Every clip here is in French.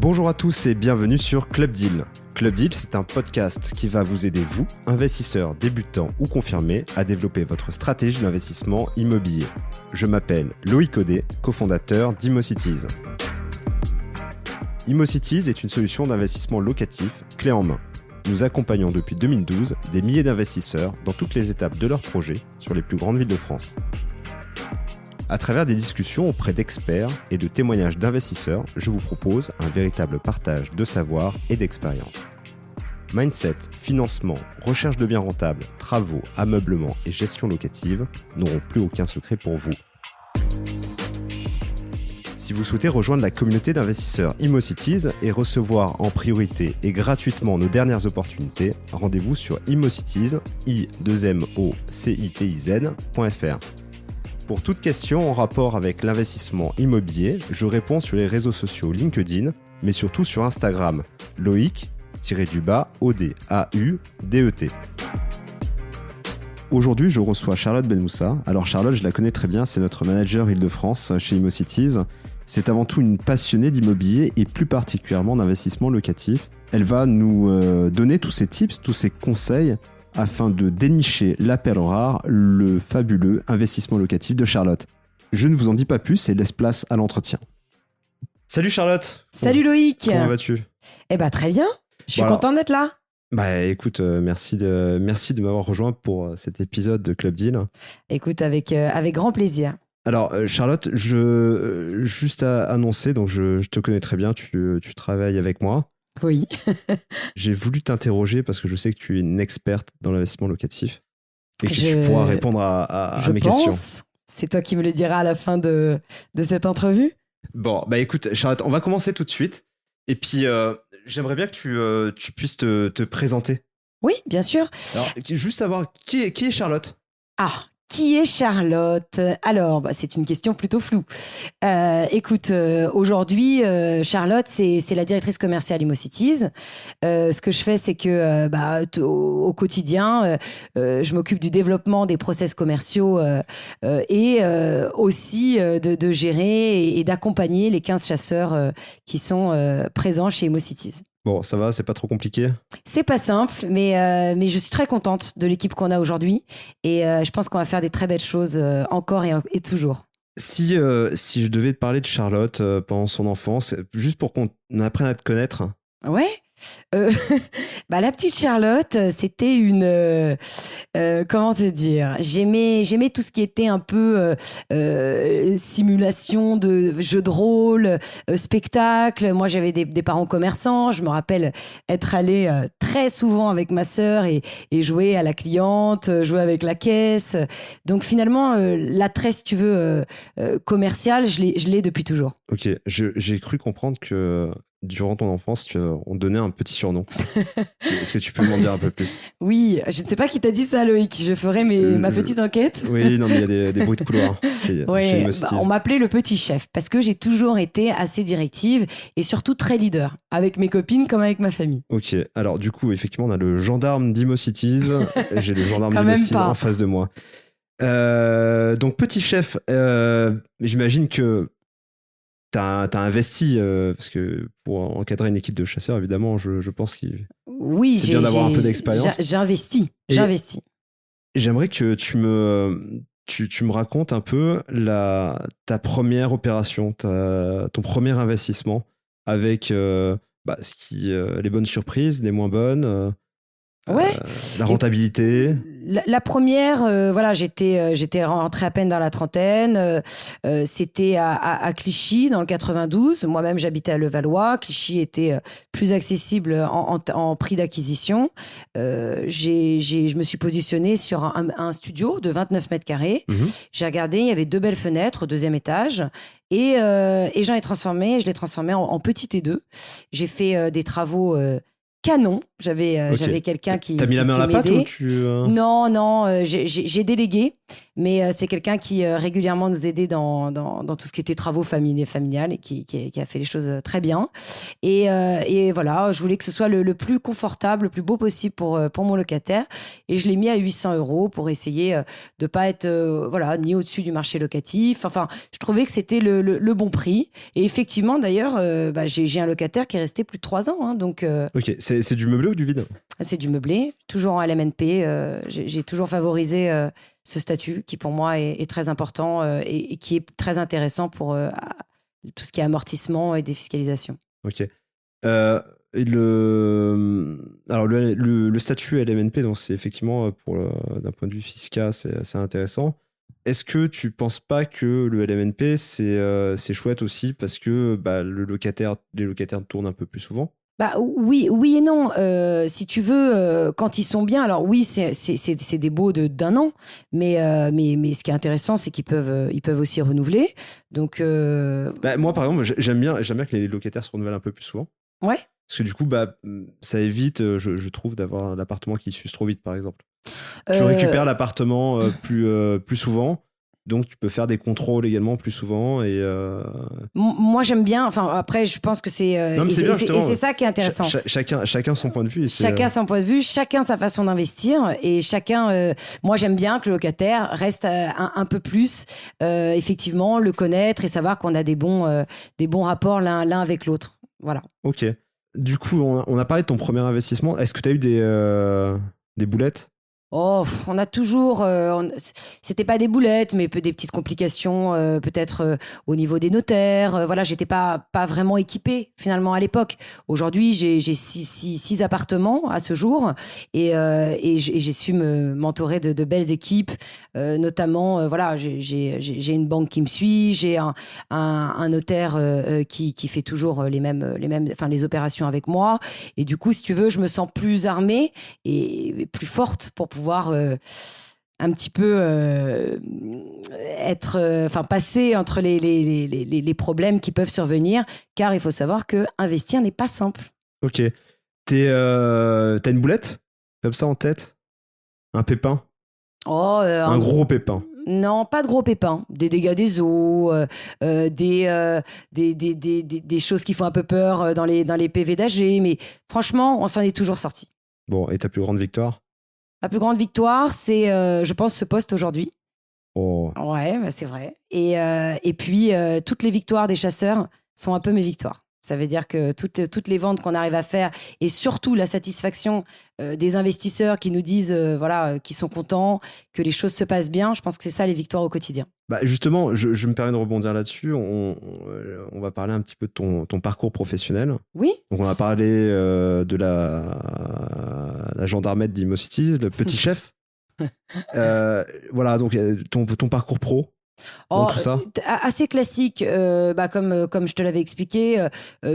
Bonjour à tous et bienvenue sur Club Deal. Club Deal, c'est un podcast qui va vous aider, vous, investisseurs débutants ou confirmés, à développer votre stratégie d'investissement immobilier. Je m'appelle Loïc Audet, cofondateur d'ImmoCities. ImmoCities est une solution d'investissement locatif clé en main. Nous accompagnons depuis 2012 des milliers d'investisseurs dans toutes les étapes de leurs projets sur les plus grandes villes de France. À travers des discussions auprès d'experts et de témoignages d'investisseurs, je vous propose un véritable partage de savoir et d'expérience. Mindset, financement, recherche de biens rentables, travaux, ameublement et gestion locative n'auront plus aucun secret pour vous. Si vous souhaitez rejoindre la communauté d'investisseurs ImmoCities et recevoir en priorité et gratuitement nos dernières opportunités, rendez-vous sur immocities, i2mocities.fr. Pour toute question en rapport avec l'investissement immobilier, je réponds sur les réseaux sociaux LinkedIn, mais surtout sur Instagram, Loïc-Audet. Aujourd'hui, je reçois Charlotte Benmoussa. Alors Charlotte, je la connais très bien, c'est notre manager Île-de-France chez ImmoCities. C'est avant tout une passionnée d'immobilier et plus particulièrement d'investissement locatif. Elle va nous donner tous ses tips, tous ses conseils afin de dénicher la perle rare, le fabuleux investissement locatif de Charlotte. Je ne vous en dis pas plus et laisse place à l'entretien. Salut Charlotte. Salut Loïc. Comment vas-tu ? Eh ben très bien, je suis contente d'être là. Bah écoute, merci de m'avoir rejoint pour cet épisode de Club Deal. Écoute, avec grand plaisir. Alors Charlotte, juste à annoncer, donc je te connais très bien, tu travailles avec moi. Oui. J'ai voulu t'interroger parce que je sais que tu es une experte dans l'investissement locatif et que tu pourras répondre à mes questions. C'est toi qui me le diras à la fin de cette entrevue. Bon, bah écoute Charlotte, on va commencer tout de suite. Et puis, j'aimerais bien que tu puisses te présenter. Oui, bien sûr. Alors, juste savoir, qui est Charlotte ? Ah, qui est Charlotte ? Alors, c'est une question plutôt floue. Écoute, aujourd'hui, Charlotte, c'est la directrice commerciale ImmoCities. Ce que je fais, c'est que au quotidien, je m'occupe du développement des process commerciaux et aussi de gérer et d'accompagner les 15 chasseurs qui sont présents chez ImmoCities. Bon, ça va, c'est pas trop compliqué ? C'est pas simple, mais je suis très contente de l'équipe qu'on a aujourd'hui et je pense qu'on va faire des très belles choses encore et toujours. Si je devais te parler de Charlotte pendant son enfance, juste pour qu'on apprenne à te connaître. Ouais. La petite Charlotte, c'était une comment te dire, j'aimais tout ce qui était un peu simulation de jeux de rôle, spectacle. Moi j'avais des parents commerçants, je me rappelle être allée très souvent avec ma sœur et jouer à la cliente, jouer avec la caisse. Donc finalement l'attrait, si tu veux, commercial, je l'ai depuis toujours. Ok, j'ai cru comprendre que durant ton enfance, on te donnait un petit surnom. Est-ce que tu peux m'en dire un peu plus ? Oui, je ne sais pas qui t'a dit ça, Loïc. Je ferai ma petite enquête. Oui, non, mais il y a des bruits de couloir. Ouais, on m'appelait le petit chef parce que j'ai toujours été assez directive et surtout très leader, avec mes copines comme avec ma famille. Ok, alors du coup, effectivement, on a le gendarme d'ImmoCities. J'ai le gendarme d'ImmoCities en face de moi. Donc, petit chef, j'imagine que T'as investi, parce que pour encadrer une équipe de chasseurs, évidemment, je pense qu'il c'est bien d'avoir un peu d'expérience. J'ai investi. J'aimerais que tu me racontes un peu ta première opération, ton premier investissement, avec les bonnes surprises, les moins bonnes, la rentabilité. La première, j'étais rentrée à peine dans la trentaine. C'était à Clichy, dans le 92. Moi-même, j'habitais à Levallois. Clichy était plus accessible en prix d'acquisition. Je me suis positionnée sur un studio de 29 mètres carrés. Mmh. J'ai regardé, il y avait 2 belles fenêtres au 2e étage. Et je l'ai transformé en petit T2. J'ai fait des travaux canon, J'avais quelqu'un qui T'as mis la main à la pâte ou tu... Non, j'ai délégué, mais c'est quelqu'un qui régulièrement nous aidait dans tout ce qui était travaux familiales et qui a fait les choses très bien. Et voilà, je voulais que ce soit le plus confortable, le plus beau possible pour mon locataire. Et je l'ai mis à 800 € pour essayer de pas être voilà, ni au-dessus du marché locatif. Enfin, je trouvais que c'était le bon prix. Et effectivement, d'ailleurs, j'ai un locataire qui est resté plus de 3 ans. Hein, donc, Ok, c'est du meublé ou du vide? c'est du meublé, toujours en LMNP. J'ai toujours favorisé ce statut qui, pour moi, est très important et qui est très intéressant pour tout ce qui est amortissement et défiscalisation. Ok. Et alors le statut LMNP, donc c'est effectivement d'un point de vue fiscal, c'est assez intéressant. Est-ce que tu penses pas que le LMNP c'est chouette aussi parce que les locataires tournent un peu plus souvent? Bah, oui et non. Si tu veux, quand ils sont bien, alors oui, c'est des baux d'un an, mais ce qui est intéressant, c'est qu'ils peuvent aussi renouveler. Donc, moi, par exemple, j'aime bien que les locataires se renouvellent un peu plus souvent. Ouais. Parce que du coup, ça évite, je trouve, d'avoir l'appartement qui s'use trop vite, par exemple. Tu récupères l'appartement plus souvent, donc tu peux faire des contrôles également plus souvent. Et moi, j'aime bien. Enfin, après, je pense que c'est. Non, mais c'est bien, justement. Et c'est ça qui est intéressant. Chacun son point de vue. Chacun son point de vue, chacun sa façon d'investir. Et chacun. Moi, j'aime bien que le locataire reste un peu plus, effectivement, le connaître et savoir qu'on a des bons rapports l'un avec l'autre. Voilà. Ok. Du coup, on a parlé de ton premier investissement. Est-ce que tu as eu des boulettes? Oh, on a toujours, c'était pas des boulettes, mais des petites complications, peut-être au niveau des notaires. Voilà, j'étais pas vraiment équipée finalement à l'époque. Aujourd'hui, j'ai six appartements à ce jour, et j'ai su m'entourer de belles équipes, notamment, voilà, j'ai une banque qui me suit, j'ai un notaire qui fait toujours les mêmes, enfin les opérations avec moi, et du coup, si tu veux, je me sens plus armée et plus forte pour pouvoir un petit peu passer entre les problèmes qui peuvent survenir, car il faut savoir que investir n'est pas simple. Ok. T'as une boulette comme ça en tête? Un pépin? Un gros pépin? Non, pas de gros pépins. Des dégâts des eaux, des choses qui font un peu peur dans les PV d'AG, mais franchement, on s'en est toujours sorti. Bon, et ta plus grande victoire? Ma plus grande victoire, c'est, je pense, ce poste aujourd'hui. Oh. Ouais, c'est vrai. Et puis, toutes les victoires des chasseurs sont un peu mes victoires. Ça veut dire que toutes les ventes qu'on arrive à faire, et surtout la satisfaction des investisseurs qui nous disent qu'ils sont contents, que les choses se passent bien, je pense que c'est ça les victoires au quotidien. Justement, je me permets de rebondir là-dessus. On va parler un petit peu de ton parcours professionnel. Oui. Donc on va parler de la gendarmette d'Immo-City, le petit chef. Voilà, donc ton parcours pro. Tout ça. Assez classique, comme je te l'avais expliqué,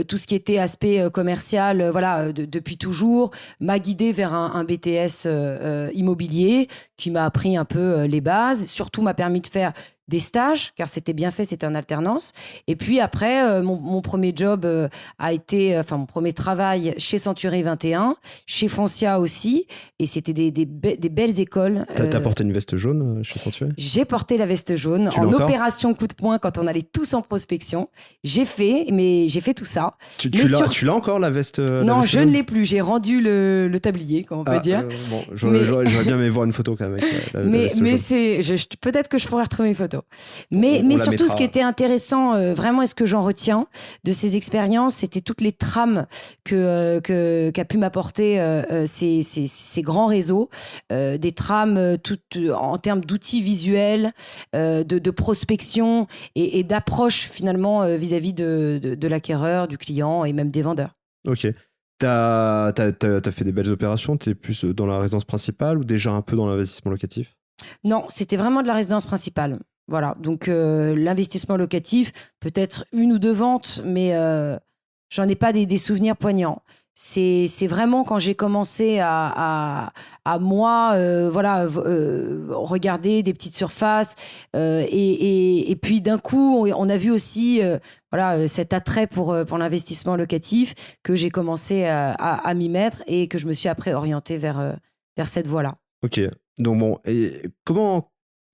tout ce qui était aspect commercial, depuis toujours, m'a guidé vers un BTS immobilier qui m'a appris un peu les bases, surtout m'a permis de faire des stages, car c'était bien fait, c'était en alternance. Et puis après, mon premier job a été, mon premier travail chez Century 21, chez Foncia aussi, et c'était des belles écoles. T'as porté une veste jaune chez Century? J'ai porté la veste jaune en opération coup de poing quand on allait tous en prospection. J'ai fait tout ça. Tu l'as encore la veste? Non, je ne l'ai plus. J'ai rendu le tablier, comme on peut dire. J'aurais bien aimé voir une photo quand même. Mais peut-être que je pourrais retrouver une photo. Mais surtout, ce qui était intéressant, vraiment, et ce que j'en retiens de ces expériences, c'était toutes les trames qu'a pu m'apporter ces grands réseaux, des trames toutes en termes d'outils visuels, de prospection et d'approche finalement vis-à-vis de l'acquéreur, du client et même des vendeurs. Ok. T'as fait des belles opérations? T'es plus dans la résidence principale ou déjà un peu dans l'investissement locatif? Non, c'était vraiment de la résidence principale. Voilà, donc l'investissement locatif, peut-être une ou deux ventes, mais j'en ai pas des souvenirs poignants. C'est vraiment quand j'ai commencé à moi, regarder des petites surfaces. Et puis d'un coup, on a vu aussi cet attrait pour l'investissement locatif que j'ai commencé à m'y mettre et que je me suis après orientée vers cette voie-là. Ok. Donc bon, et comment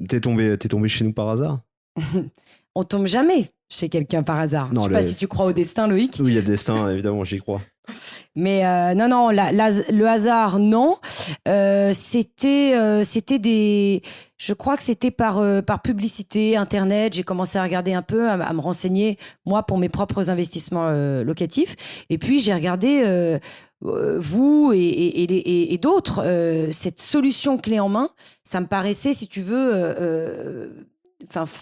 t'es tombé chez nous par hasard? On tombe jamais chez quelqu'un par hasard. Non, Je sais pas si tu crois au destin, Loïc. Oui, il y a le destin, évidemment, j'y crois. Mais non, le hasard, non. C'était je crois que c'était par publicité, Internet. J'ai commencé à regarder un peu, à me renseigner, moi, pour mes propres investissements locatifs. Et puis, j'ai regardé, vous et d'autres, cette solution clé en main. Ça me paraissait, si tu veux...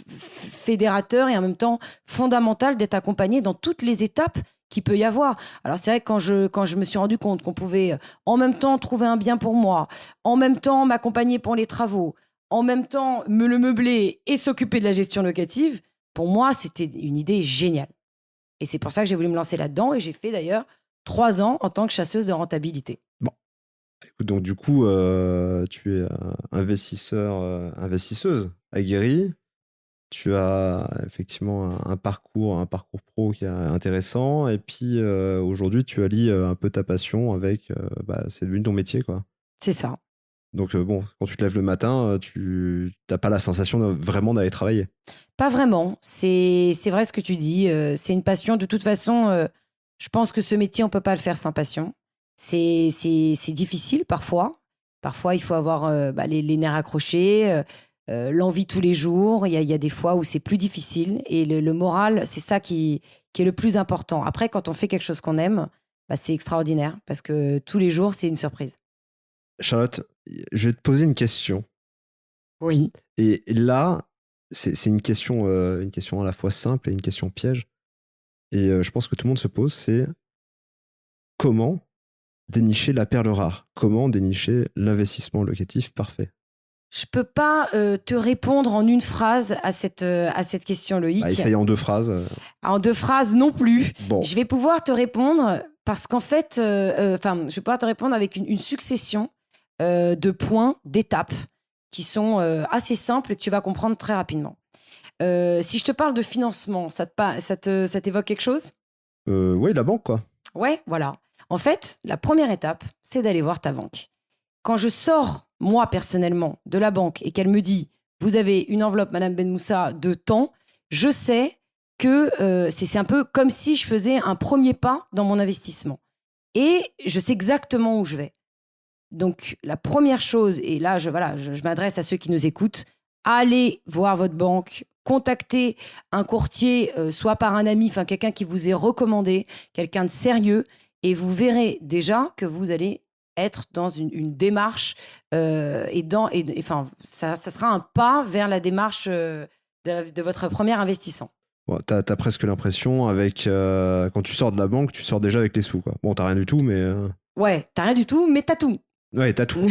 fédérateur et en même temps fondamental d'être accompagné dans toutes les étapes qu'il peut y avoir. Alors c'est vrai que quand je me suis rendu compte qu'on pouvait en même temps trouver un bien pour moi, en même temps m'accompagner pour les travaux, en même temps me le meubler et s'occuper de la gestion locative, pour moi c'était une idée géniale. Et c'est pour ça que j'ai voulu me lancer là-dedans et j'ai fait d'ailleurs 3 ans en tant que chasseuse de rentabilité. Bon, écoute, donc du coup, tu es investisseuse aguerrie. Tu as effectivement un parcours pro qui est intéressant. Et puis aujourd'hui, tu allies un peu ta passion avec. C'est devenu ton métier, quoi. C'est ça. Donc bon, quand tu te lèves le matin, tu n'as pas la sensation vraiment d'aller travailler. Pas vraiment. C'est vrai ce que tu dis. C'est une passion. De toute façon, je pense que ce métier, on peut pas le faire sans passion. C'est difficile parfois. Parfois, il faut avoir les nerfs accrochés. L'envie tous les jours. Il y a des fois où c'est plus difficile. Et le moral, c'est ça qui est le plus important. Après, quand on fait quelque chose qu'on aime, c'est extraordinaire parce que tous les jours, c'est une surprise. Charlotte, je vais te poser une question. Oui. Et là, c'est une question à la fois simple et une question piège. Et je pense que tout le monde se pose, c'est comment dénicher la perle rare? Comment dénicher l'investissement locatif parfait? Je peux pas te répondre en une phrase à cette question, Loïc. Essaye en 2 phrases. En 2 phrases non plus. Bon. Je vais pouvoir te répondre parce qu'en fait, je vais pouvoir te répondre avec une succession de points, d'étapes qui sont assez simples et que tu vas comprendre très rapidement. Si je te parle de financement, ça t'évoque quelque chose? Oui, la banque, quoi. Ouais, voilà. En fait, la première étape, c'est d'aller voir ta banque. Quand je sors, moi, personnellement, de la banque et qu'elle me dit « Vous avez une enveloppe, Madame Benmoussa, de temps », je sais que c'est un peu comme si je faisais un premier pas dans mon investissement. Et je sais exactement où je vais. Donc, la première chose, et là, je m'adresse à ceux qui nous écoutent, allez voir votre banque, contactez un courtier, soit par un ami, quelqu'un qui vous est recommandé, quelqu'un de sérieux, et vous verrez déjà que vous allez être dans une démarche ça sera un pas vers la démarche de votre premier investissement. Bon, t'as presque l'impression quand tu sors de la banque, tu sors déjà avec les sous, quoi. Bon, t'as rien du tout, mais... Ouais, t'as rien du tout, mais t'as tout. Ouais, t'as tout.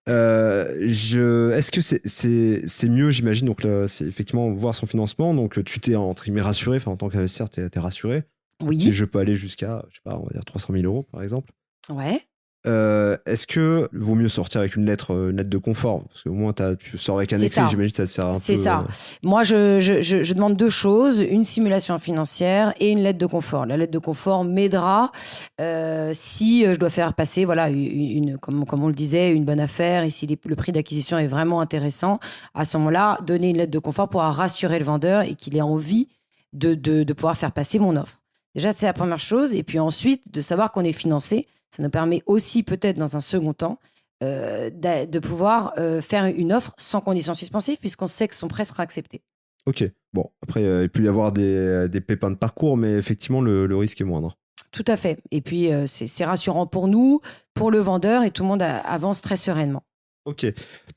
Est-ce que c'est mieux, j'imagine, donc là, c'est effectivement voir son financement, donc tu t'es entre guillemets rassuré, en tant qu'investisseur, t'es rassuré. Oui. Si je peux aller jusqu'à, je sais pas, on va dire 300 000 euros, par exemple. Ouais. Est-ce que vaut mieux sortir avec une lettre de confort? Parce qu'au moins, tu sors avec un écrit, j'imagine que ça te sert un peu. C'est ça. Moi, je demande 2 choses, une simulation financière et une lettre de confort. La lettre de confort m'aidera si je dois faire passer, comme on le disait, une bonne affaire et si le prix d'acquisition est vraiment intéressant. À ce moment-là, donner une lettre de confort pour rassurer le vendeur et qu'il ait envie de pouvoir faire passer mon offre. Déjà, c'est la première chose. Et puis ensuite, de savoir qu'on est financé. Ça nous permet aussi, peut-être dans un second temps, de pouvoir faire une offre sans conditions suspensives, puisqu'on sait que son prêt sera accepté. Ok. Bon, après, il peut y avoir des pépins de parcours, mais effectivement, le risque est moindre. Tout à fait. Et puis, c'est rassurant pour nous, pour le vendeur, et tout le monde avance très sereinement. Ok.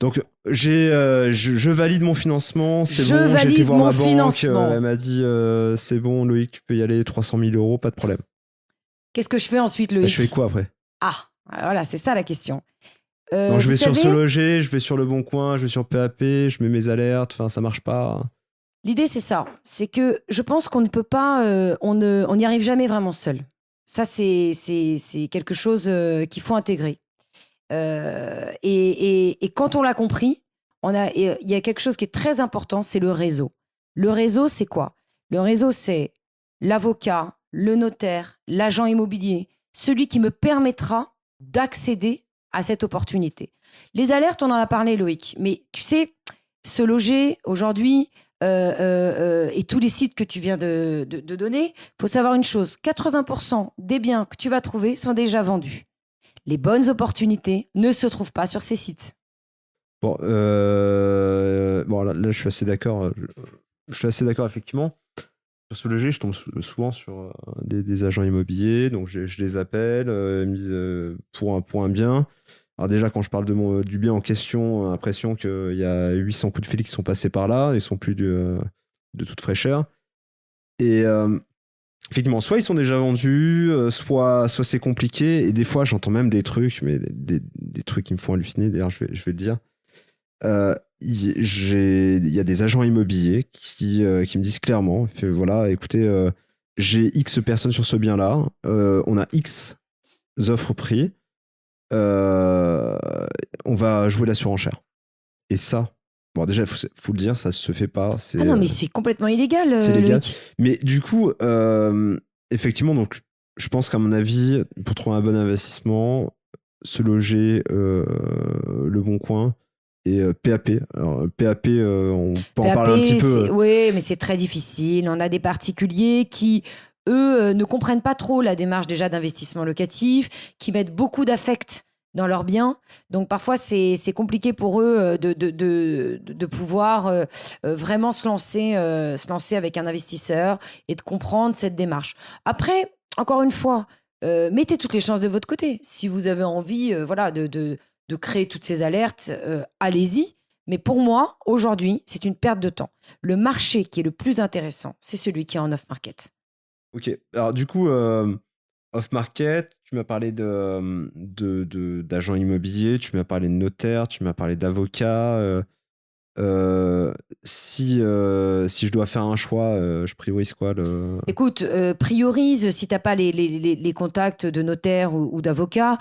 Donc, je valide mon financement, c'est bon, j'ai été voir ma banque, elle m'a dit, c'est bon, Loïc, tu peux y aller, 300 000 euros, pas de problème. Qu'est-ce que je fais ensuite, Loïc? Je fais quoi après? Ah, voilà, c'est ça la question. Donc, je vais sur Se Loger, je vais sur Le Bon Coin, je vais sur PAP, je mets mes alertes, ça marche pas. L'idée, c'est ça. C'est que je pense qu'on ne peut pas, on n'y arrive jamais vraiment seul. Ça, c'est quelque chose qu'il faut intégrer. Et quand on l'a compris, il y a quelque chose qui est très important, c'est le réseau. Le réseau, c'est quoi? Le réseau, c'est l'avocat, le notaire, l'agent immobilier, celui qui me permettra d'accéder à cette opportunité. Les alertes, on en a parlé, Loïc, mais tu sais, se loger aujourd'hui et tous les sites que tu viens de donner, il faut savoir une chose, 80% des biens que tu vas trouver sont déjà vendus. Les bonnes opportunités ne se trouvent pas sur ces sites. Bon, là, je suis assez d'accord. Je suis assez d'accord, effectivement. Sur ce loger, je tombe souvent sur des agents immobiliers, donc je les appelle, ils me disent pour un bien. Alors déjà, quand je parle du bien en question, l'impression qu'il y a 800 coups de fil qui sont passés par là, ils sont plus de toute fraîcheur. Et effectivement, soit ils sont déjà vendus, soit c'est compliqué, et des fois j'entends même des trucs, mais des trucs qui me font halluciner, d'ailleurs je vais le dire. Il y a des agents immobiliers qui me disent clairement, voilà, écoutez, j'ai X personnes sur ce bien-là, on a X offres prix, on va jouer la surenchère. Et ça, bon, déjà, faut le dire, ça se fait pas. Ah non, mais c'est complètement illégal. C'est illégal. Loïc. Mais du coup, effectivement, donc, je pense qu'à mon avis, pour trouver un bon investissement, se loger Le Bon Coin et PAP. Alors, PAP, on peut en parler un petit peu. Oui, mais c'est très difficile. On a des particuliers qui, eux, ne comprennent pas trop la démarche déjà d'investissement locatif, qui mettent beaucoup d'affect dans leurs biens. Donc parfois, c'est compliqué pour eux de pouvoir vraiment se lancer avec un investisseur et de comprendre cette démarche. Après, encore une fois, mettez toutes les chances de votre côté. Si vous avez envie voilà, de créer toutes ces alertes, allez-y. Mais pour moi, aujourd'hui, c'est une perte de temps. Le marché qui est le plus intéressant, c'est celui qui est en off-market. Ok, alors du coup, off-market, tu m'as parlé d'agents immobiliers, tu m'as parlé de notaires, tu m'as parlé d'avocats. Si je dois faire un choix, je priorise quoi Écoute, priorise, si tu n'as pas les contacts de notaire ou d'avocat,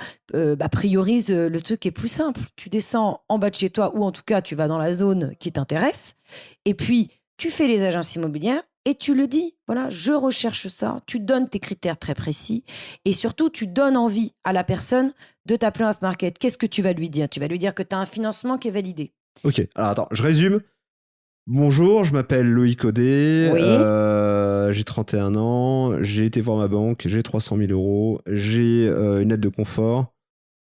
priorise le truc qui est plus simple. Tu descends en bas de chez toi, ou en tout cas, tu vas dans la zone qui t'intéresse, et puis tu fais les agences immobilières, et tu le dis, voilà, je recherche ça, tu donnes tes critères très précis, et surtout, tu donnes envie à la personne de t'appeler off-market. Qu'est-ce que tu vas lui dire? Tu vas lui dire que tu as un financement qui est validé. Ok, alors attends, je résume. Bonjour, je m'appelle Loïc Audet, Oui. J'ai 31 ans, j'ai été voir ma banque, j'ai 300 000 euros, j'ai une lettre de confort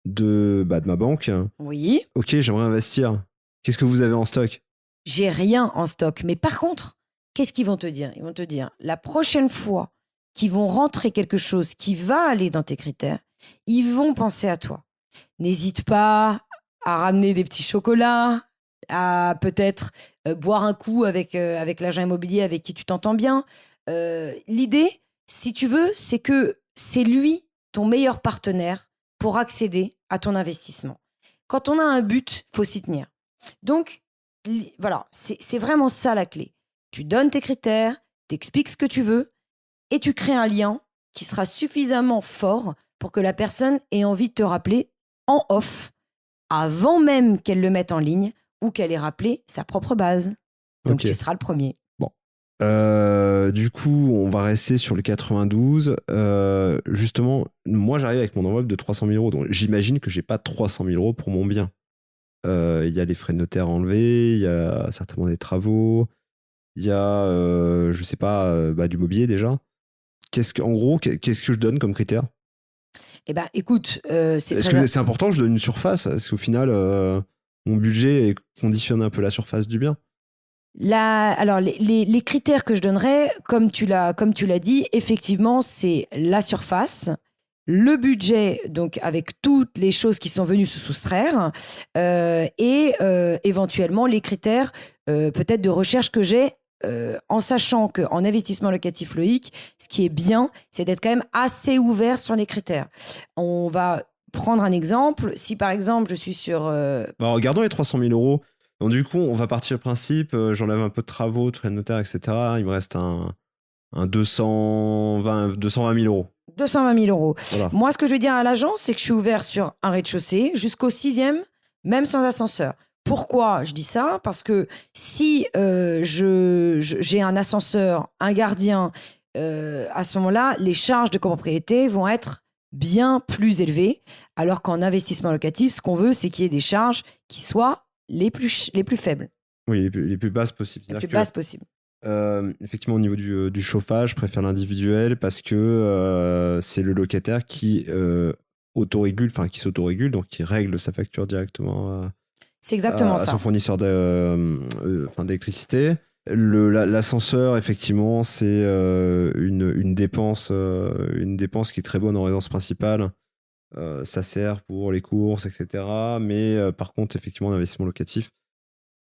de ma banque. Oui. Ok, j'aimerais investir. Qu'est-ce que vous avez en stock? J'ai rien en stock. Mais par contre, qu'est-ce qu'ils vont te dire? Ils vont te dire, la prochaine fois qu'ils vont rentrer quelque chose qui va aller dans tes critères, ils vont penser à toi. N'hésite pas à ramener des petits chocolats, à peut-être boire un coup avec l'agent immobilier avec qui tu t'entends bien. L'idée, si tu veux, c'est que c'est lui ton meilleur partenaire pour accéder à ton investissement. Quand on a un but, il faut s'y tenir. Donc, voilà, c'est vraiment ça la clé. Tu donnes tes critères, t'expliques ce que tu veux et tu crées un lien qui sera suffisamment fort pour que la personne ait envie de te rappeler en off avant même qu'elle le mette en ligne ou qu'elle ait rappelé sa propre base. Donc, Ok. tu seras le premier. Bon. Du coup, on va rester sur le 92. Justement, moi, j'arrive avec mon enveloppe de 300 000 euros. Donc, j'imagine que j'ai pas 300 000 euros pour mon bien. Il y a les frais de notaire à enlever, il y a certainement des travaux, il y a, je sais pas, du mobilier déjà. En gros, qu'est-ce que je donne comme critère? Eh ben, écoute, c'est Est-ce très... que c'est important que je donne une surface? Est-ce qu'au final, mon budget conditionne un peu la surface du bien? Alors, les critères que je donnerais, comme tu l'as dit, effectivement, c'est la surface, le budget, donc avec toutes les choses qui sont venues se soustraire, et éventuellement les critères peut-être de recherche que j'ai, en sachant qu'en investissement locatif, Loïc, ce qui est bien, c'est d'être quand même assez ouvert sur les critères. On va prendre un exemple. Si par exemple, je suis sur... Alors, regardons les 300 000 euros. Donc, du coup, on va partir du principe, j'enlève un peu de travaux, de frais de notaire, etc. Il me reste un 220 000 euros. 220 000 euros. Voilà. Moi, ce que je vais dire à l'agence, c'est que je suis ouvert sur un rez-de-chaussée jusqu'au 6e, même sans ascenseur. Pourquoi je dis ça? Parce que si j'ai un ascenseur, un gardien, à ce moment-là, les charges de copropriété vont être bien plus élevées. Alors qu'en investissement locatif, ce qu'on veut, c'est qu'il y ait des charges qui soient les plus faibles. Oui, les plus basses possibles. Les plus basses possibles. Effectivement, au niveau du chauffage, je préfère l'individuel parce que c'est le locataire qui qui s'autorégule, donc qui règle sa facture directement c'est exactement à ça. son fournisseur d'électricité. L'ascenseur, effectivement, c'est une dépense qui est très bonne en résidence principale. Ça sert pour les courses, etc. Mais par contre, effectivement, l'investissement locatif,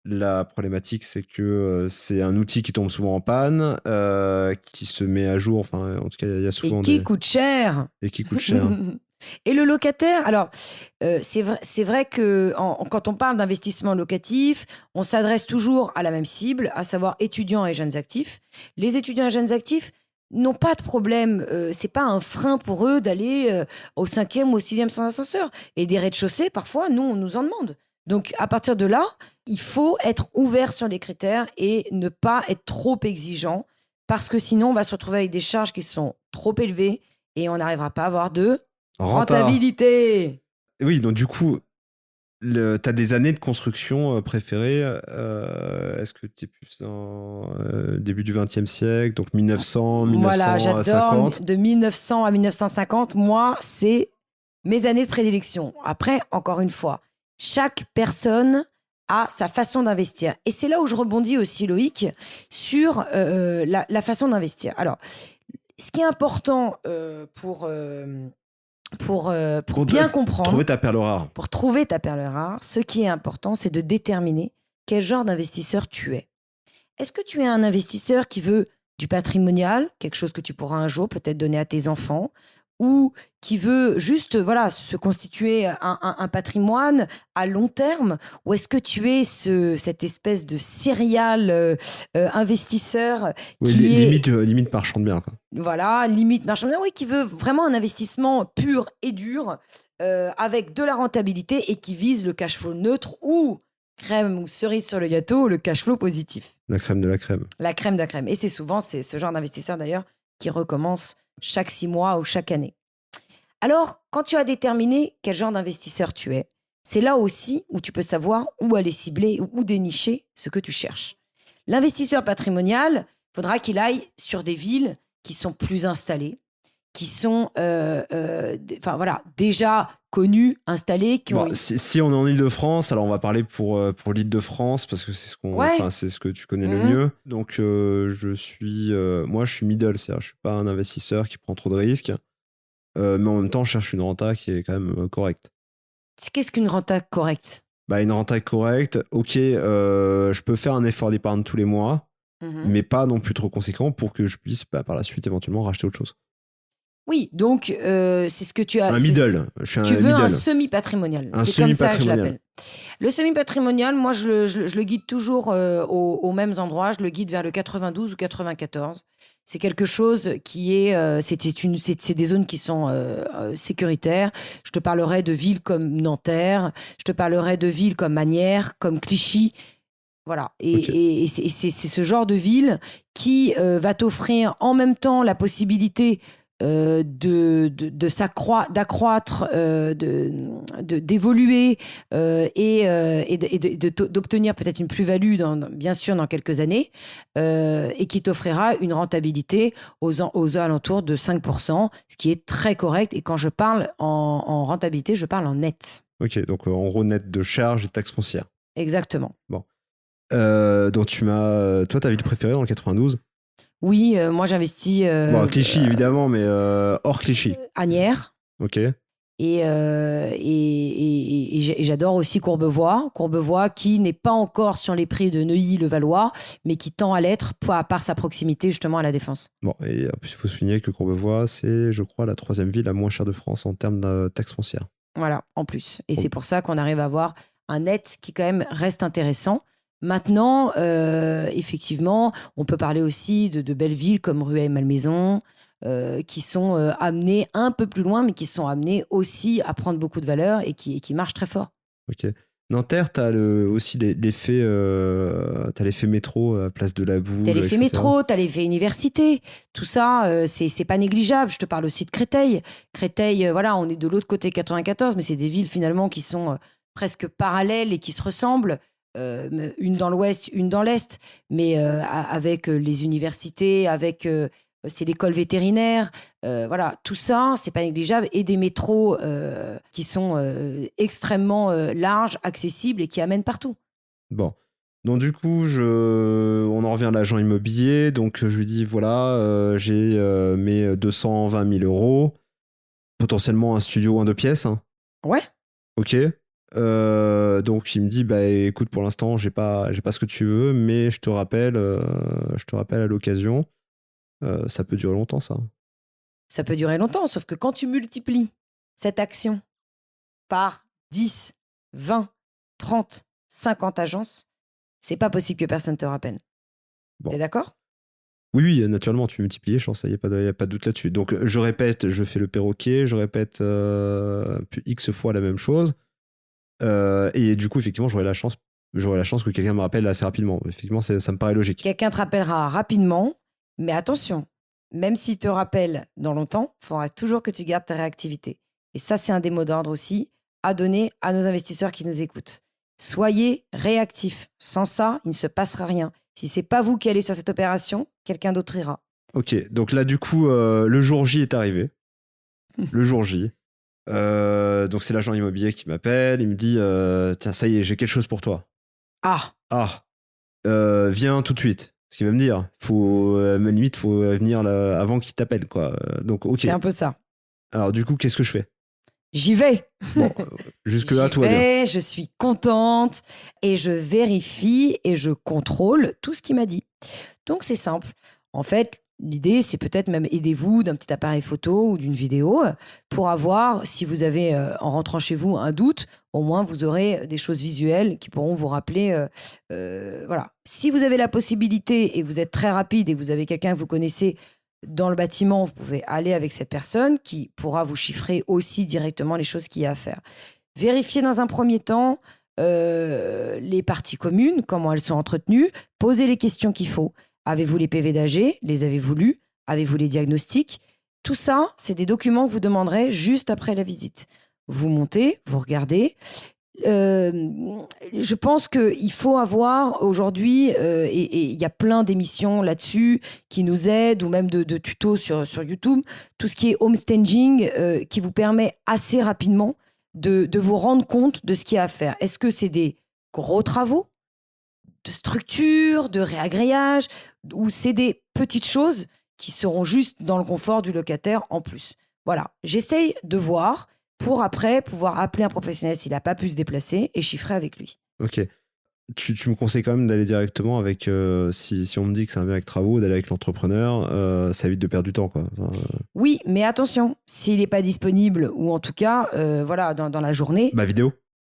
la problématique, c'est que c'est un outil qui tombe souvent en panne, qui se met à jour. Enfin, en tout cas, il y a souvent et qui coûte cher. Et qui coûte cher. Et le locataire, alors, c'est vrai que quand on parle d'investissement locatif, on s'adresse toujours à la même cible, à savoir étudiants et jeunes actifs. Les étudiants et jeunes actifs n'ont pas de problème. C'est pas un frein pour eux d'aller au 5e ou au 6e sans ascenseur. Et des rez-de-chaussée, parfois, nous, on nous en demande. Donc, à partir de là, il faut être ouvert sur les critères et ne pas être trop exigeant parce que sinon, on va se retrouver avec des charges qui sont trop élevées et on n'arrivera pas à avoir de rentabilité. Oui, donc du coup, t'as des années de construction préférées. Est-ce que tu es plus dans début du XXe siècle, donc 1900, 1950? Voilà, j'adore de 1900 à 1950. Moi, c'est mes années de prédilection. Après, encore une fois, chaque personne a sa façon d'investir. Et c'est là où je rebondis aussi, Loïc, sur la façon d'investir. Alors, ce qui est important pour bien comprendre... Trouver ta perle rare. Pour trouver ta perle rare, ce qui est important, c'est de déterminer quel genre d'investisseur tu es. Est-ce que tu es un investisseur qui veut du patrimonial, quelque chose que tu pourras un jour peut-être donner à tes enfants, ou qui veut juste se constituer un patrimoine à long terme, ou est-ce que tu es cette espèce de serial investisseur qui est... limite marchand de biens, quoi. Voilà, limite marchand de biens, oui, qui veut vraiment un investissement pur et dur, avec de la rentabilité et qui vise le cash flow neutre ou, crème ou cerise sur le gâteau, le cash flow positif. La crème de la crème. La crème de la crème. Et c'est ce genre d'investisseur d'ailleurs qui recommence chaque 6 mois ou chaque année. Alors, quand tu as déterminé quel genre d'investisseur tu es, c'est là aussi où tu peux savoir où aller cibler ou dénicher ce que tu cherches. L'investisseur patrimonial, il faudra qu'il aille sur des villes qui sont plus installées, qui sont déjà connues, installées. Si on est en Île-de-France, alors on va parler pour l'Île-de-France parce que c'est ce que tu connais le mieux. Donc moi je suis middle, c'est-à-dire je suis pas un investisseur qui prend trop de risques, mais en même temps je cherche une renta qui est quand même correcte. Qu'est-ce qu'une renta correcte? Une renta correcte, ok, je peux faire un effort d'épargne tous les mois, mais pas non plus trop conséquent pour que je puisse par la suite éventuellement racheter autre chose. Oui, donc c'est ce que tu as... Un middle. Tu veux un semi-patrimonial. C'est comme ça que je l'appelle. Le semi-patrimonial, moi, je le guide toujours aux mêmes endroits. Je le guide vers le 92 ou 94. C'est quelque chose qui est... c'est des zones qui sont sécuritaires. Je te parlerai de villes comme Nanterre. Je te parlerai de villes comme Asnières, comme Clichy. Voilà. Et c'est ce genre de ville qui va t'offrir en même temps la possibilité d'accroître, d'évoluer et d'obtenir peut-être une plus-value bien sûr dans quelques années, et qui t'offrira une rentabilité aux alentours de 5%, ce qui est très correct. Et quand je parle en rentabilité, je parle en net. Ok, donc en gros net de charges et taxes foncières. Exactement. Bon. Donc toi, ta ville préférée dans le 92? Oui, moi j'investis... Clichy évidemment, mais hors Clichy. Asnières. Ok. Et j'adore aussi Courbevoie qui n'est pas encore sur les prix de Neuilly-le-Valois, mais qui tend à l'être par sa proximité justement à la Défense. Bon, et en plus il faut souligner que Courbevoie, c'est, je crois, la 3e ville la moins chère de France en termes de taxes foncières. Voilà, en plus. Et c'est pour ça qu'on arrive à avoir un net qui quand même reste intéressant. Maintenant, effectivement, on peut parler aussi de belles villes comme Rueil-Malmaison, qui sont amenés un peu plus loin, mais qui sont amenés aussi à prendre beaucoup de valeur et qui marchent très fort. Ok. Nanterre, t'as aussi l'effet, t'as l'effet métro à Place de la Boule, T'as l'effet etc. métro, t'as l'effet université, tout ça, c'est pas négligeable. Je te parle aussi de Créteil. Créteil, voilà, on est de l'autre côté 94, mais c'est des villes finalement qui sont presque parallèles et qui se ressemblent, une dans l'ouest, une dans l'est, mais avec les universités, avec c'est l'école vétérinaire, voilà, tout ça, c'est pas négligeable, et des métros qui sont extrêmement larges, accessibles et qui amènent partout. Bon. Donc du coup, on en revient à l'agent immobilier. Donc je lui dis, voilà, j'ai mes 220 000 euros, potentiellement un studio ou un deux pièces, hein. Ouais. Ok. Donc il me dit, bah écoute, pour l'instant, j'ai pas ce que tu veux, mais je te rappelle à l'occasion. Ça peut durer longtemps, ça. Ça peut durer longtemps, sauf que quand tu multiplies cette action par 10, 20, 30, 50 agences, c'est pas possible que personne te rappelle. Bon. T'es d'accord? Oui, naturellement, tu multiplies, je pense, il n'y a pas de doute là-dessus. Donc, je répète, je fais le perroquet, je répète X fois la même chose. Et du coup, effectivement, j'aurai la chance que quelqu'un me rappelle assez rapidement. Effectivement, ça me paraît logique. Quelqu'un te rappellera rapidement, mais attention, même s'il te rappelle dans longtemps, il faudra toujours que tu gardes ta réactivité. Et ça, c'est un des mots d'ordre aussi à donner à nos investisseurs qui nous écoutent. Soyez réactifs. Sans ça, il ne se passera rien. Si c'est pas vous qui allez sur cette opération, quelqu'un d'autre ira. Ok, donc là, du coup, le jour J est arrivé. Le jour J. Donc, c'est l'agent immobilier qui m'appelle. Il me dit, tiens, ça y est, j'ai quelque chose pour toi. Ah, Ah, viens tout de suite. Ce qu'il va me dire, limite, faut venir là, avant qu'il t'appelle, quoi. Donc, ok. c'est un peu ça. Alors, du coup, qu'est-ce que je fais? J'y vais. Bon, jusque-là, tout va bien. Je suis contente et je vérifie et je contrôle tout ce qu'il m'a dit. Donc, c'est simple. En fait, l'idée, c'est peut-être même aidez-vous d'un petit appareil photo ou d'une vidéo pour avoir, si vous avez, en rentrant chez vous, un doute, au moins vous aurez des choses visuelles qui pourront vous rappeler. Voilà. Si vous avez la possibilité et que vous êtes très rapide et que vous avez quelqu'un que vous connaissez dans le bâtiment, vous pouvez aller avec cette personne qui pourra vous chiffrer aussi directement les choses qu'il y a à faire. Vérifiez dans un premier temps les parties communes, comment elles sont entretenues, posez les questions qu'il faut. Avez-vous les PV d'AG? Les avez-vous lus? Avez-vous les diagnostics? Tout ça, c'est des documents que vous demanderez juste après la visite. Vous montez, vous regardez. Je pense qu'il faut avoir aujourd'hui, et il y a plein d'émissions là-dessus qui nous aident, ou même de tutos sur YouTube, tout ce qui est homestaging qui vous permet assez rapidement de vous rendre compte de ce qu'il y a à faire. Est-ce que c'est des gros travaux de structure, de réagréage, ou c'est des petites choses qui seront juste dans le confort du locataire en plus? Voilà, j'essaye de voir pour après pouvoir appeler un professionnel s'il n'a pas pu se déplacer et chiffrer avec lui. Ok. Tu me conseilles quand même d'aller directement avec, si on me dit que c'est un bien avec travaux, d'aller avec l'entrepreneur, ça évite de perdre du temps, quoi. Enfin, Oui, mais attention, s'il n'est pas disponible, ou en tout cas, voilà, dans la journée, vidéo.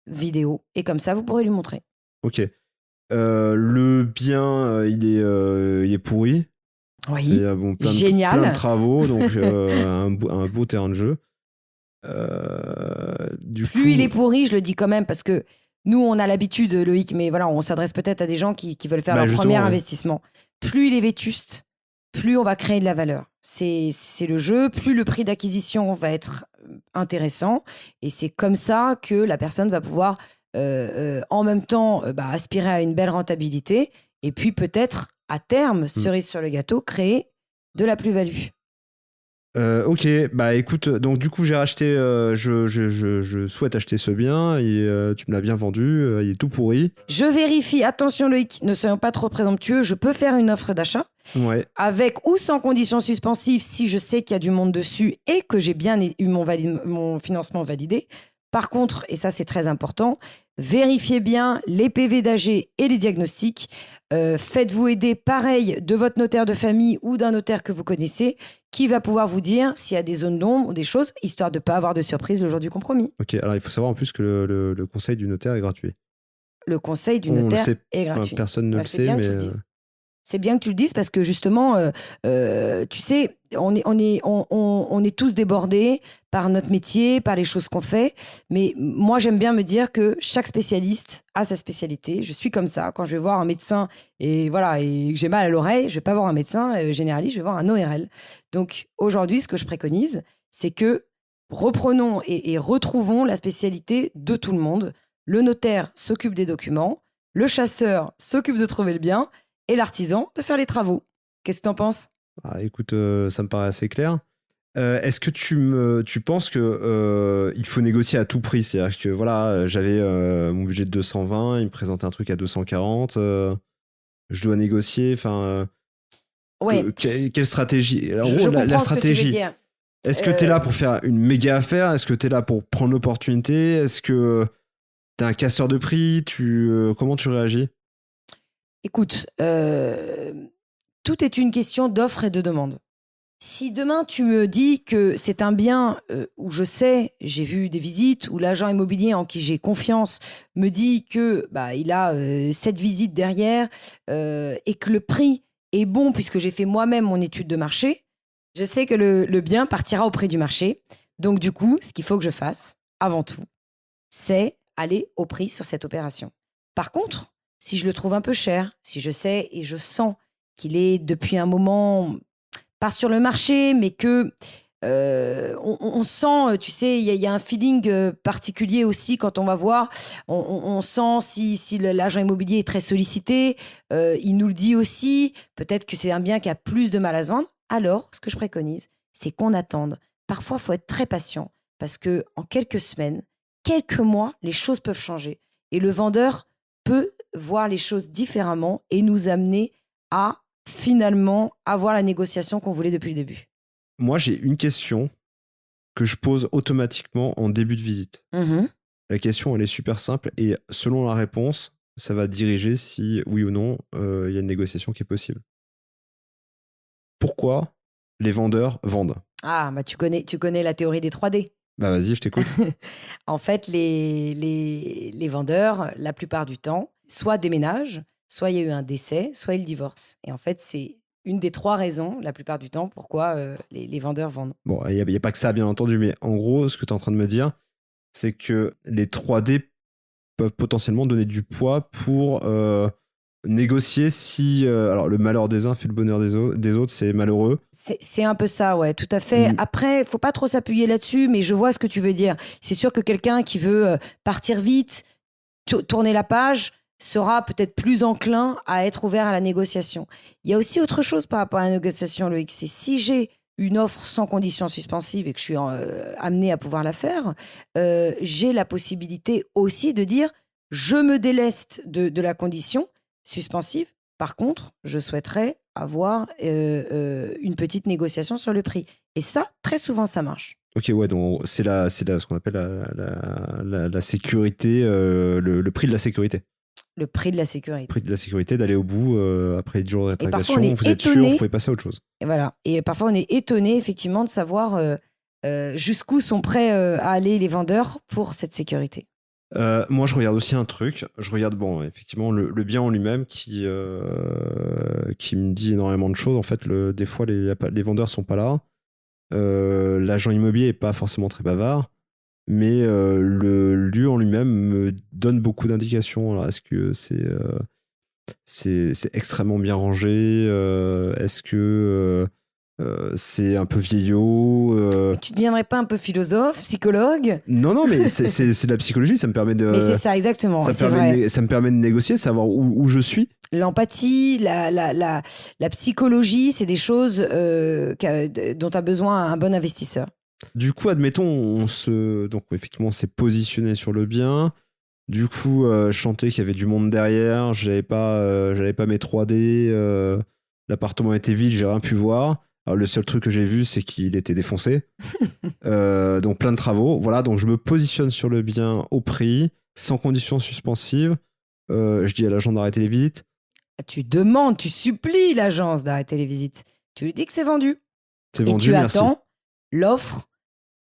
vidéo. Et comme ça, vous pourrez lui montrer. Ok. Le bien, il est pourri. Oui, C'est génial. plein de travaux, donc un beau terrain de jeu. Plus il est pourri, je le dis quand même, parce que nous, on a l'habitude, Loïc, mais voilà, on s'adresse peut-être à des gens qui veulent faire leur premier investissement. Plus il est vétuste, plus on va créer de la valeur. C'est le jeu, plus le prix d'acquisition va être intéressant. Et c'est comme ça que la personne va pouvoir, en même temps, aspirer à une belle rentabilité. Et puis peut-être, à terme, cerise sur le gâteau, créer de la plus-value. Ok, écoute, donc du coup j'ai racheté, je souhaite acheter ce bien et tu me l'as bien vendu, il est tout pourri. Je vérifie, attention Loïc, ne soyons pas trop présomptueux, je peux faire une offre d'achat Ouais. avec ou sans condition suspensive si je sais qu'il y a du monde dessus et que j'ai bien eu mon financement validé. Par contre, et ça c'est très important, vérifiez bien les PV d'AG et les diagnostics. Faites-vous aider pareil de votre notaire de famille ou d'un notaire que vous connaissez qui va pouvoir vous dire s'il y a des zones d'ombre ou des choses, histoire de ne pas avoir de surprise le jour du compromis. Ok, alors il faut savoir en plus que le conseil du notaire est gratuit. Le conseil du notaire est gratuit. Personne ne le C'est sait, bien que mais tu le dises. C'est bien que tu le dises parce que justement, tu sais, on est tous débordés par notre métier, par les choses qu'on fait. Mais moi, j'aime bien me dire que chaque spécialiste a sa spécialité. Je suis comme ça. Quand je vais voir un médecin et voilà et que j'ai mal à l'oreille, je vais pas voir un médecin généraliste, je vais voir un ORL. Donc aujourd'hui, ce que je préconise, c'est que reprenons et retrouvons la spécialité de tout le monde. Le notaire s'occupe des documents, le chasseur s'occupe de trouver le bien et l'artisan de faire les travaux. Qu'est-ce que t'en penses? Ah, écoute, ça me paraît assez clair. Est-ce que tu penses que il faut négocier à tout prix? C'est-à-dire que voilà, j'avais mon budget de 220, il me présentait un truc à 240, je dois négocier. Enfin, Ouais, quelle stratégie? En je gros, la comprends ce que tu veux stratégie. dire. Est-ce que tu es là pour faire une méga affaire? Est-ce que tu es là pour prendre l'opportunité? Est-ce que tu es un casseur de prix? Comment tu réagis? Écoute, tout est une question d'offre et de demande. Si demain tu me dis que c'est un bien où je sais, j'ai vu des visites, où l'agent immobilier en qui j'ai confiance me dit que bah, il a 7 visites derrière et que le prix est bon puisque j'ai fait moi-même mon étude de marché, je sais que le bien partira au prix du marché. Donc du coup, ce qu'il faut que je fasse, avant tout, c'est aller au prix sur cette opération. Par contre, si je le trouve un peu cher, si je sais et je sens qu'il est depuis un moment pas sur le marché, mais que on sent, tu sais, il y a un feeling particulier aussi quand on va voir. On sent si l'agent immobilier est très sollicité, il nous le dit aussi. Peut-être que c'est un bien qui a plus de mal à se vendre. Alors, ce que je préconise, c'est qu'on attende. Parfois, il faut être très patient parce que en quelques semaines, quelques mois, les choses peuvent changer et le vendeur peut voir les choses différemment et nous amener à finalement avoir la négociation qu'on voulait depuis le début. Moi, j'ai une question que je pose automatiquement en début de visite. Mhm. La question, elle est super simple et selon la réponse, ça va diriger si oui ou non il y a une négociation qui est possible. Pourquoi les vendeurs vendent? Ah, bah tu connais la théorie des 3D. Bah vas-y, je t'écoute. En fait, les vendeurs, la plupart du temps, soit déménagent, soit il y a eu un décès, soit ils divorcent. Et en fait, c'est une des 3 raisons, la plupart du temps, pourquoi les vendeurs vendent. Bon, il n'y a pas que ça, bien entendu, mais en gros, ce que tu es en train de me dire, c'est que les 3D peuvent potentiellement donner du poids pour négocier si... alors, le malheur des uns fait le bonheur des autres, c'est malheureux. C'est un peu ça, ouais, tout à fait. Après, faut pas trop s'appuyer là-dessus, mais je vois ce que tu veux dire. C'est sûr que quelqu'un qui veut partir vite, tourner la page, sera peut-être plus enclin à être ouvert à la négociation. Il y a aussi autre chose par rapport à la négociation, Loïc, c'est si j'ai une offre sans condition suspensive et que je suis amené à pouvoir la faire, j'ai la possibilité aussi de dire je me déleste de la condition suspensive. Par contre, je souhaiterais avoir une petite négociation sur le prix. Et ça, très souvent, ça marche. Ok, ouais, donc ce qu'on appelle la sécurité, le prix de la sécurité. Le prix de la sécurité. Le prix de la sécurité, d'aller au bout après 10 jours de Et parfois, rétractation, vous êtes sûr, vous pouvez passer à autre chose. Et voilà. Et parfois, on est étonné, effectivement, de savoir jusqu'où sont prêts à aller les vendeurs pour cette sécurité. Moi, je regarde aussi un truc. Je regarde, bon, effectivement, le bien en lui-même qui me dit énormément de choses. En fait, des fois, les vendeurs sont pas là. L'agent immobilier est pas forcément très bavard, mais le lieu en lui-même me donne beaucoup d'indications. Alors, est-ce que c'est extrêmement bien rangé? Est-ce que c'est un peu vieillot? Tu ne deviendrais pas un peu philosophe, psychologue? Non, mais c'est de la psychologie. Ça me permet de. Mais c'est ça, exactement. Ça me permet de négocier, savoir où je suis. L'empathie, la psychologie, c'est des choses dont a besoin un bon investisseur. Du coup, admettons, donc effectivement, on s'est positionné sur le bien. Du coup, je sentais qu'il y avait du monde derrière. J'avais pas mes 3D. L'appartement était vide, j'ai rien pu voir. Alors, le seul truc que j'ai vu, c'est qu'il était défoncé. Donc plein de travaux. Voilà, donc je me positionne sur le bien au prix, sans condition suspensive. Je dis à l'agent d'arrêter les visites. Tu demandes, tu supplies l'agence d'arrêter les visites. Tu lui dis que c'est vendu. C'est vendu, et tu merci. attends l'offre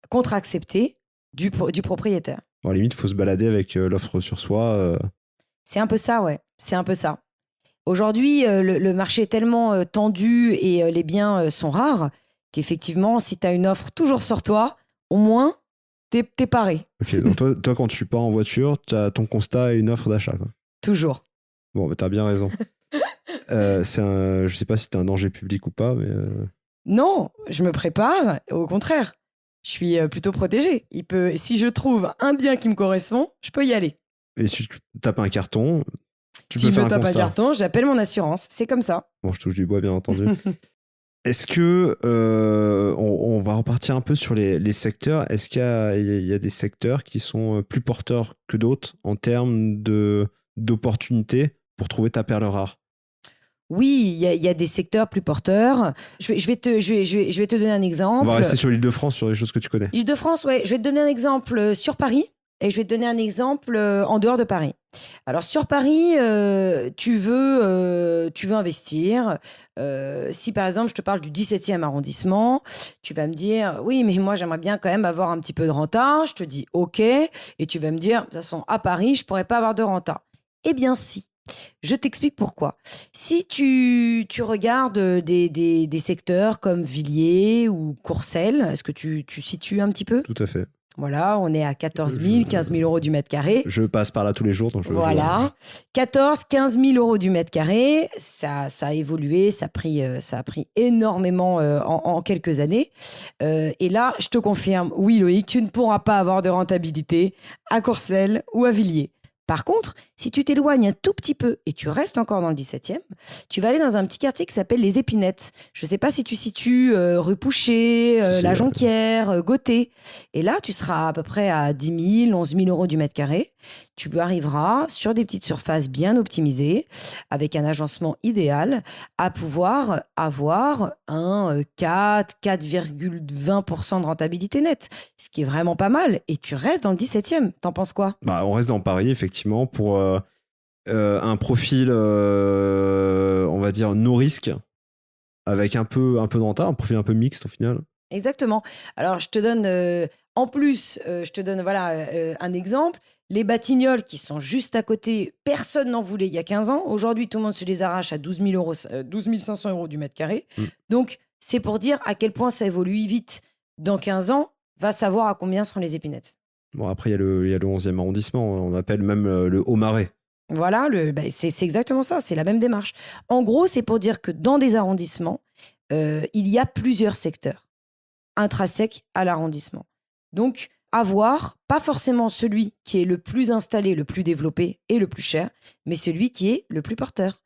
contre-acceptée du propriétaire. Bon, à la limite, il faut se balader avec l'offre sur soi. C'est un peu ça, ouais. C'est un peu ça. Aujourd'hui, le marché est tellement tendu et les biens sont rares qu'effectivement, si tu as une offre toujours sur toi, au moins, t'es paré. Ok, donc toi, quand tu pars en voiture, ton constat est une offre d'achat, quoi. Toujours. Bon, bah, t'as bien raison. Je sais pas si c'est un danger public ou pas, mais... Non, je me prépare. Au contraire, je suis plutôt protégée. Si je trouve un bien qui me correspond, je peux y aller. Et si tu tapes un carton, tu peux S'il faire me un tape un constat. carton, j'appelle mon assurance. C'est comme ça. Bon, je touche du bois, bien entendu. Est-ce que on va repartir un peu sur les secteurs. Est-ce qu'il y a des secteurs qui sont plus porteurs que d'autres en termes d'opportunités pour trouver ta perle rare? Oui, il y a des secteurs plus porteurs. Je vais te donner un exemple. On va rester sur l'Île-de-France, sur les choses que tu connais. L'Île-de-France, ouais. Je vais te donner un exemple sur Paris et je vais te donner un exemple en dehors de Paris. Alors sur Paris, tu veux investir. Si par exemple je te parle du 17e arrondissement, tu vas me dire oui, mais moi j'aimerais bien quand même avoir un petit peu de renta. Je te dis ok, et tu vas me dire de toute façon à Paris je pourrais pas avoir de renta. Eh bien si. Je t'explique pourquoi. Si tu regardes des secteurs comme Villiers ou Courcelles, est-ce que tu situes un petit peu? Tout à fait. Voilà, on est à 14 000, 15 000 euros du mètre carré. Je passe par là tous les jours. Donc Voilà, 14, 15 000 euros du mètre carré. Ça a évolué, ça a pris énormément en quelques années. Et là, je te confirme, oui Loïc, tu ne pourras pas avoir de rentabilité à Courcelles ou à Villiers. Par contre, si tu t'éloignes un tout petit peu et tu restes encore dans le 17e, tu vas aller dans un petit quartier qui s'appelle Les Épinettes. Je ne sais pas si tu situes rue Pouchet, La Jonquière, Gauthier. Et là, tu seras à peu près à 10 000, 11 000 euros du mètre carré. Tu arriveras sur des petites surfaces bien optimisées, avec un agencement idéal, à pouvoir avoir un 4,20% de rentabilité nette, ce qui est vraiment pas mal. Et tu restes dans le 17e. T'en penses quoi? Bah, on reste dans Paris, effectivement, pour un profil, on va dire, no risque, avec un peu de renta, un profil un peu mixte au final. Exactement. Alors, je te donne, un exemple. Les Batignolles qui sont juste à côté, personne n'en voulait il y a 15 ans. Aujourd'hui, tout le monde se les arrache à 12 500 euros du mètre carré. Donc, c'est pour dire à quel point ça évolue vite. Dans 15 ans, va savoir à combien seront les Épinettes. Bon, après, il y a le 11e arrondissement. On appelle même le Haut-Marais. Voilà, c'est exactement ça. C'est la même démarche. En gros, c'est pour dire que dans des arrondissements, il y a plusieurs secteurs intrinsèques à l'arrondissement. Donc, avoir pas forcément celui qui est le plus installé, le plus développé et le plus cher, mais celui qui est le plus porteur.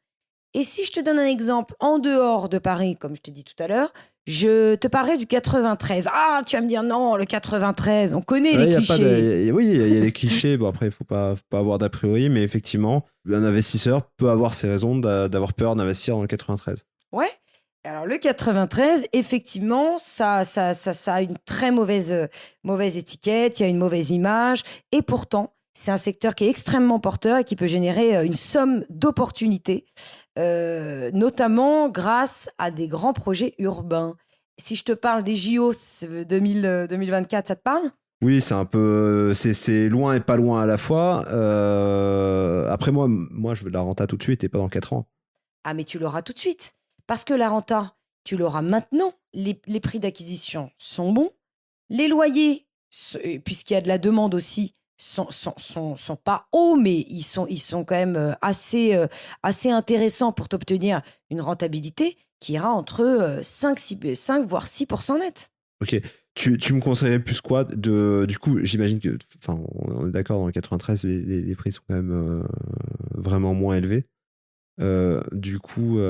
Et si je te donne un exemple en dehors de Paris, comme je t'ai dit tout à l'heure, je te parlerai du 93. Ah, tu vas me dire non, le 93, on connaît les clichés. Oui, il y a des clichés. Bon, après, il faut pas avoir d'a priori, mais effectivement, un investisseur peut avoir ses raisons d'avoir peur d'investir dans le 93. Ouais. Alors, le 93, effectivement, ça a une très mauvaise étiquette, il y a une mauvaise image. Et pourtant, c'est un secteur qui est extrêmement porteur et qui peut générer une somme d'opportunités, notamment grâce à des grands projets urbains. Si je te parle des JO 2024, ça te parle? Oui, c'est un peu... C'est loin et pas loin à la fois. Après, moi, je veux de la renta tout de suite et pas dans 4 ans. Ah, mais tu l'auras tout de suite. Parce que la renta, tu l'auras maintenant. Les prix d'acquisition sont bons. Les loyers, puisqu'il y a de la demande aussi, sont pas hauts, mais ils sont quand même assez intéressants pour t'obtenir une rentabilité qui ira entre 5 voire 6% net. Ok. Tu me conseillerais plus quoi du coup, j'imagine que... Enfin, on est d'accord, dans le 93, les prix sont quand même vraiment moins élevés. Du coup,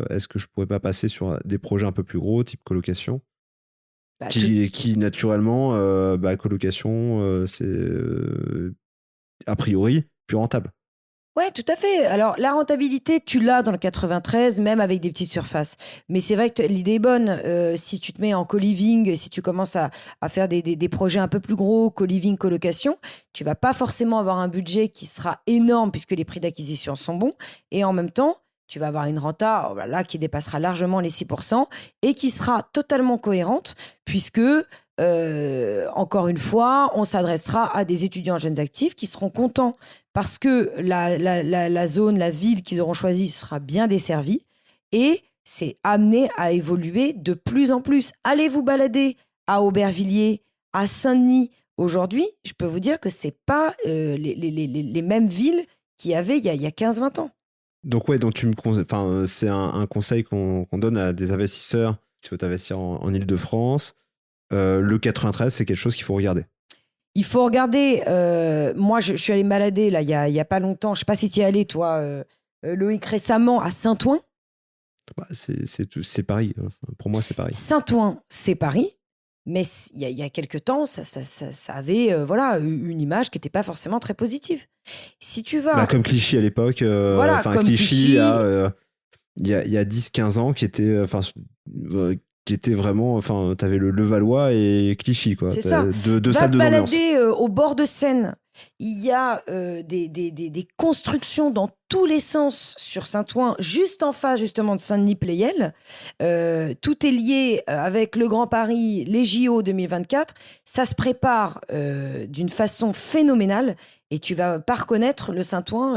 est-ce que je pourrais pas passer sur des projets un peu plus gros, type colocation, qui naturellement, colocation, c'est a priori plus rentable. Ouais, tout à fait. Alors, la rentabilité, tu l'as dans le 93, même avec des petites surfaces. Mais c'est vrai que l'idée est bonne. Si tu te mets en co-living, si tu commences à faire des projets un peu plus gros, co-living, colocation, tu vas pas forcément avoir un budget qui sera énorme puisque les prix d'acquisition sont bons. Et en même temps, tu vas avoir une renta là qui dépassera largement les 6% et qui sera totalement cohérente puisque, encore une fois, on s'adressera à des étudiants jeunes actifs qui seront contents parce que la zone, la ville qu'ils auront choisie sera bien desservie et c'est amené à évoluer de plus en plus. Allez vous balader à Aubervilliers, à Saint-Denis. Aujourd'hui, je peux vous dire que ce n'est pas les mêmes villes qu'il y avait il y a 15-20 ans. Donc c'est un conseil qu'on donne à des investisseurs qui souhaitent investir en Île-de-France. Le 93, c'est quelque chose qu'il faut regarder. Il faut regarder. Moi, je suis allée me balader là, il y a pas longtemps. Je ne sais pas si tu y es allé, toi, Loïc, récemment à Saint-Ouen. Bah, c'est Paris. Pour moi, c'est Paris. Saint-Ouen, c'est Paris. Mais il y a quelques temps, ça avait une image qui n'était pas forcément très positive. Si tu vas... comme Clichy à l'époque. Comme Clichy, il y a 10-15 ans, qui était vraiment... tu avais le Levallois et Clichy, quoi. C'est ça. Deux salles de ambiance. Va te balader au bord de Seine. Il y a des constructions dans tous les sens sur Saint-Ouen, juste en face justement de Saint-Denis-Pleyel. Tout est lié avec le Grand Paris, les JO 2024. Ça se prépare d'une façon phénoménale et tu vas pas reconnaître le Saint-Ouen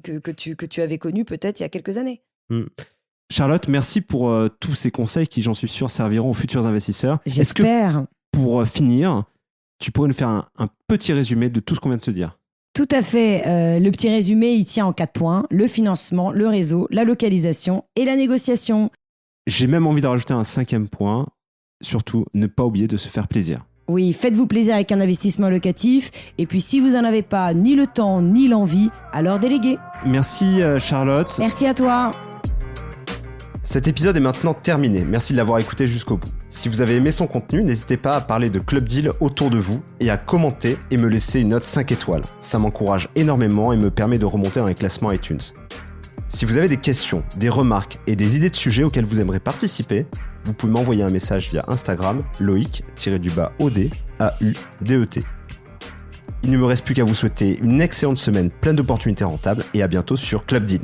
que tu avais connu peut-être il y a quelques années. Charlotte, merci pour tous ces conseils qui, j'en suis sûr, serviront aux futurs investisseurs. J'espère. Est-ce que, pour finir, tu pourrais nous faire un petit résumé de tout ce qu'on vient de se dire? Tout à fait. Le petit résumé, il tient en 4 points. Le financement, le réseau, la localisation et la négociation. J'ai même envie de rajouter un 5e point. Surtout, ne pas oublier de se faire plaisir. Oui, faites-vous plaisir avec un investissement locatif. Et puis, si vous n'en avez pas ni le temps ni l'envie, alors déléguez. Merci Charlotte. Merci à toi. Cet épisode est maintenant terminé. Merci de l'avoir écouté jusqu'au bout. Si vous avez aimé son contenu, n'hésitez pas à parler de Club Deal autour de vous et à commenter et me laisser une note 5 étoiles. Ça m'encourage énormément et me permet de remonter dans les classements iTunes. Si vous avez des questions, des remarques et des idées de sujets auxquels vous aimeriez participer, vous pouvez m'envoyer un message via Instagram, Loïc-OD, AUDET. Il ne me reste plus qu'à vous souhaiter une excellente semaine pleine d'opportunités rentables et à bientôt sur Club Deal.